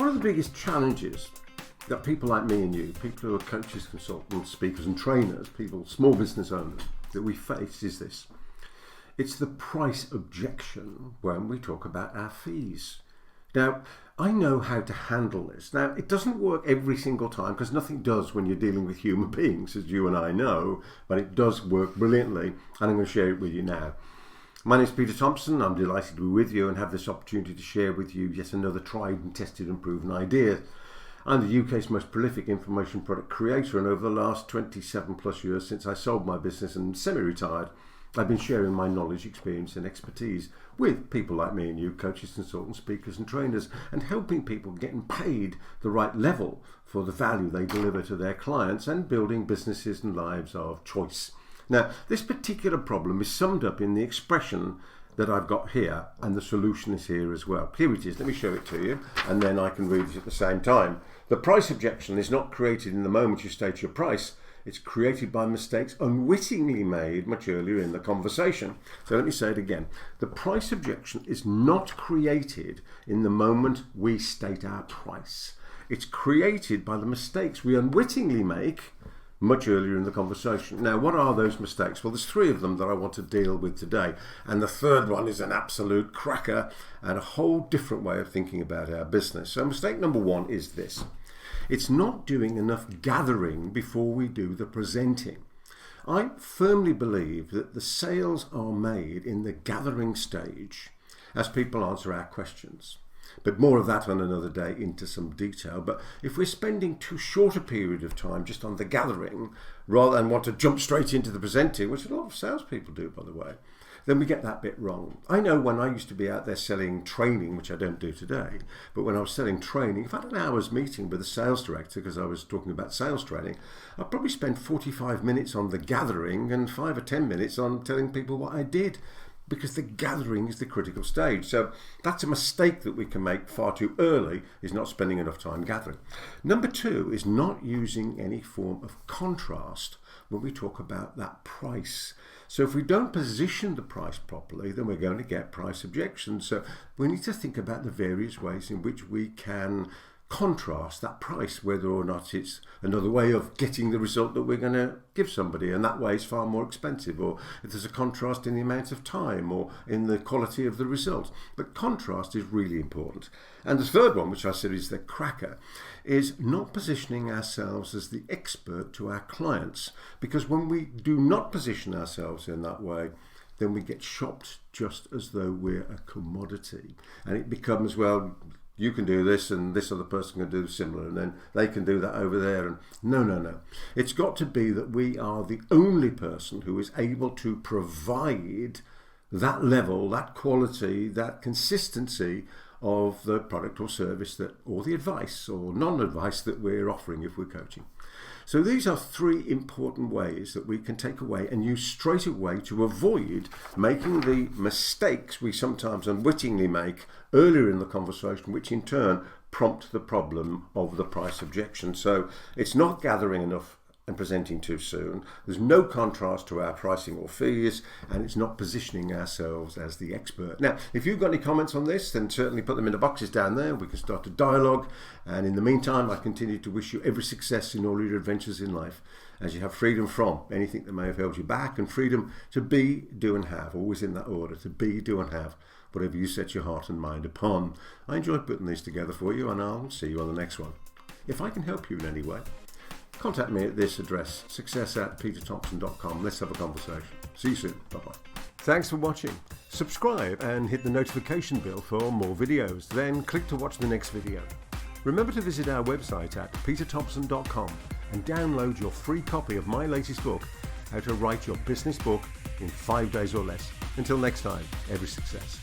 One of the biggest challenges that people like me and you, people who are coaches, consultants, speakers and trainers, people, small business owners, that we face is this. It's the price objection when we talk about our fees. Now, I know how to handle this. Now, it doesn't work every single time because nothing does when you're dealing with human beings, as you and I know, but it does work brilliantly, and I'm going to share it with you now. My name is Peter Thomson. I'm delighted to be with you and have this opportunity to share with you yet another tried and tested and proven idea. I'm the UK's most prolific information product creator, and over the last 27 plus years since I sold my business and semi-retired, I've been sharing my knowledge, experience and expertise with people like me and you, coaches, consultants, speakers and trainers, and helping people getting paid the right level for the value they deliver to their clients and building businesses and lives of choice. Now, this particular problem is summed up in the expression that I've got here, and the solution is here as well. Here it is. Let me show it to you, and then I can read it at the same time. The price objection is not created in the moment you state your price. It's created by mistakes unwittingly made much earlier in the conversation. So let me say it again. The price objection is not created in the moment we state our price. It's created by the mistakes we unwittingly make much earlier in the conversation. Now, what are those mistakes? Well, there's three of them that I want to deal with today. And the third one is an absolute cracker and a whole different way of thinking about our business. So mistake number one is this. It's not doing enough gathering before we do the presenting. I firmly believe that the sales are made in the gathering stage as people answer our questions. But more of that on another day into some detail. But if we're spending too short a period of time just on the gathering rather than want to jump straight into the presenting, which a lot of salespeople do, by the way, then we get that bit wrong. I know when I used to be out there selling training, which I don't do today, but when I was selling training, if I had an hour's meeting with a sales director, because I was talking about sales training, I'd probably spend 45 minutes on the gathering and 5 or 10 minutes on telling people what I did, because the gathering is the critical stage. So that's a mistake that we can make far too early, is not spending enough time gathering. Number two is not using any form of contrast when we talk about that price. So if we don't position the price properly, then we're going to get price objections. So we need to think about the various ways in which we can contrast that price, whether or not it's another way of getting the result that we're going to give somebody, and that way is far more expensive, or if there's a contrast in the amount of time or in the quality of the result. But contrast is really important. And the third one, which I said is the cracker, is not positioning ourselves as the expert to our clients, because when we do not position ourselves in that way, then we get shopped just as though we're a commodity, and it becomes, well, you can do this and this other person can do similar, and then they can do that over there. And no. It's got to be that we are the only person who is able to provide that level, that quality, that consistency of the product or service that, or the advice or non-advice that we're offering if we're coaching. So these are three important ways that we can take away and use straight away to avoid making the mistakes we sometimes unwittingly make earlier in the conversation, which in turn prompt the problem of the price objection. So it's not gathering enough and presenting too soon. There's no contrast to our pricing or fees, and it's not positioning ourselves as the expert. Now, if you've got any comments on this, then certainly put them in the boxes down there. We can start a dialogue. And in the meantime, I continue to wish you every success in all your adventures in life, as you have freedom from anything that may have held you back, and freedom to be, do and have, always in that order, to be, do and have whatever you set your heart and mind upon. I enjoyed putting these together for you, and I'll see you on the next one. If I can help you in any way, contact me at this address, success@peterthomson.com. Let's have a conversation. See you soon. Bye-bye. Thanks for watching. Subscribe and hit the notification bell for more videos. Then click to watch the next video. Remember to visit our website at peterthomson.com and download your free copy of my latest book, How to Write Your Business Book in 5 days or less. Until next time, every success.